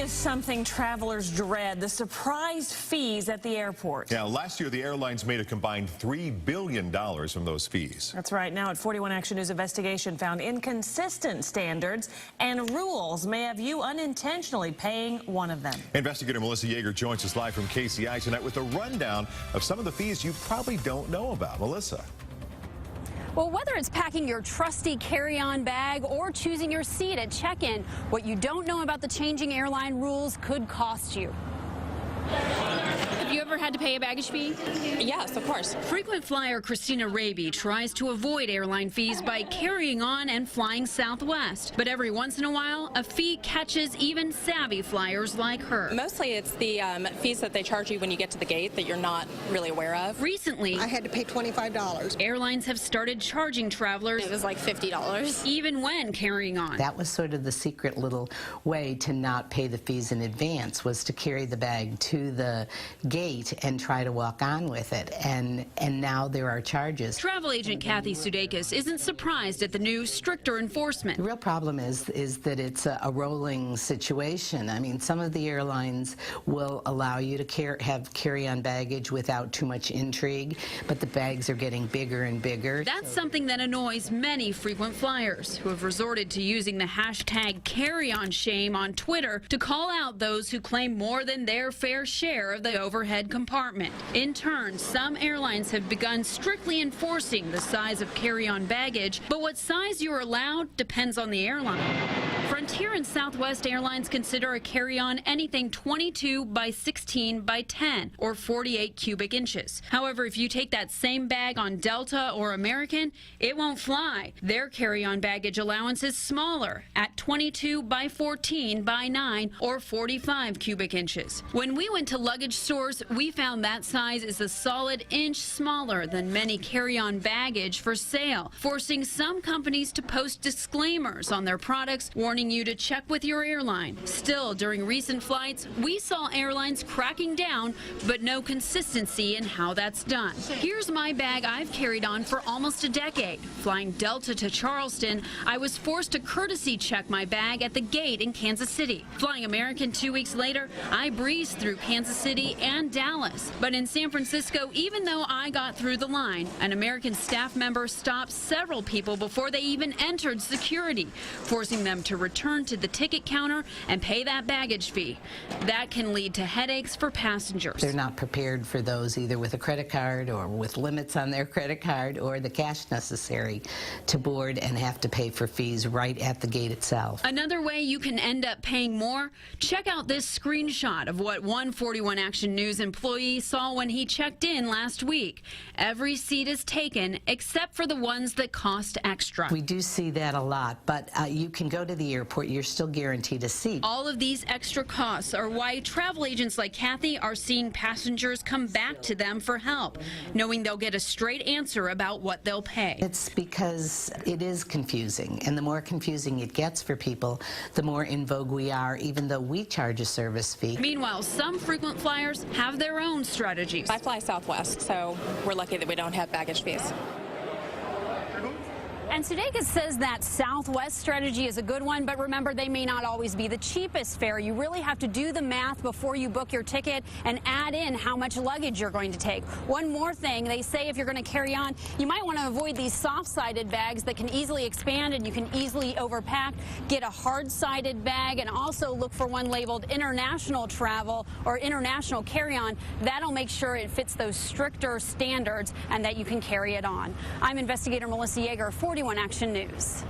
is something travelers dread, the surprise fees at the airport. Yeah, last year the airlines made a combined $3 billion from those fees. That's right. Now at 41 Action News, investigation found inconsistent standards and rules may have you unintentionally paying one of them. Investigator Melissa Yeager joins us live from KCI tonight with a rundown of some of the fees you probably don't know about. Melissa. Well, whether it's packing your trusty carry-on bag or choosing your seat at check-in, what you don't know about the changing airline rules could cost you. Have you ever had to pay a baggage fee? Yes, of course. Frequent flyer Christina Raby tries to avoid airline fees by carrying on and flying Southwest. But every once in a while, a fee catches even savvy flyers like her. Mostly it's the fees that they charge you when you get to the gate that you're not really aware of. Recently, I had to pay $25. airlines have started charging travelers. It was like $50. Even when carrying on. That was sort of the secret little way to not pay the fees in advance, was to carry the bag to the gate and try to walk on with it, and now there are charges. Travel agent Kathy Sudeikis isn't surprised at the new, stricter enforcement. The real problem is that it's a rolling situation. I mean, some of the airlines will allow you to have carry-on baggage without too much intrigue, but the bags are getting bigger and bigger. That's something that annoys many frequent flyers who have resorted to using the hashtag carry-on shame on Twitter to call out those who claim more than their fair share of the overhead compartment. In turn, some airlines have begun strictly enforcing the size of carry-on baggage, but what size you're allowed depends on the airline. Frontier and Southwest Airlines consider a carry-on anything 22 by 16 by 10 or 48 cubic inches. However, if you take that same bag on Delta or American, it won't fly. Their carry-on baggage allowance is smaller at 22 by 14 by 9 or 45 cubic inches. When we went to luggage stores, we found that size is a solid inch smaller than many carry-on baggage for sale, forcing some companies to post disclaimers on their products warning you to check with your airline. Still, during recent flights, we saw airlines cracking down, but no consistency in how that's done. Here's my bag I've carried on for almost a decade. Flying Delta to Charleston, I was forced to courtesy check my bag at the gate in Kansas City. Flying American 2 weeks later, I breezed through Kansas City and Dallas. But in San Francisco, even though I got through the line, an American staff member stopped several people before they even entered security, forcing them to return to the ticket counter and pay that baggage fee. That can lead to headaches for passengers. They're not prepared for those, either with a credit card or with limits on their credit card or the cash necessary to board and have to pay for fees right at the gate itself. Another way you can end up paying more, check out this screenshot of what one 41 Action News employee saw when he checked in last week. Every seat is taken except for the ones that cost extra. We do see that a lot, but you can go to the airport, you're still guaranteed a seat. All of these extra costs are why travel agents like Kathy are seeing passengers come back to them for help, knowing they'll get a straight answer about what they'll pay. It's because it is confusing, and the more confusing it gets for people, the more in vogue we are, even though we charge a service fee. Meanwhile, some frequent flyers have their own strategies. I fly Southwest, so we're lucky that we don't have baggage fees. And Sudeikis says that Southwest strategy is a good one, but remember, they may not always be the cheapest fare. You really have to do the math before you book your ticket and add in how much luggage you're going to take. One more thing, they say if you're going to carry on, you might want to avoid these soft-sided bags that can easily expand and you can easily overpack. Get a hard-sided bag and also look for one labeled international travel or international carry-on. That'll make sure it fits those stricter standards and that you can carry it on. I'm investigator Melissa Yeager, 41 Action News.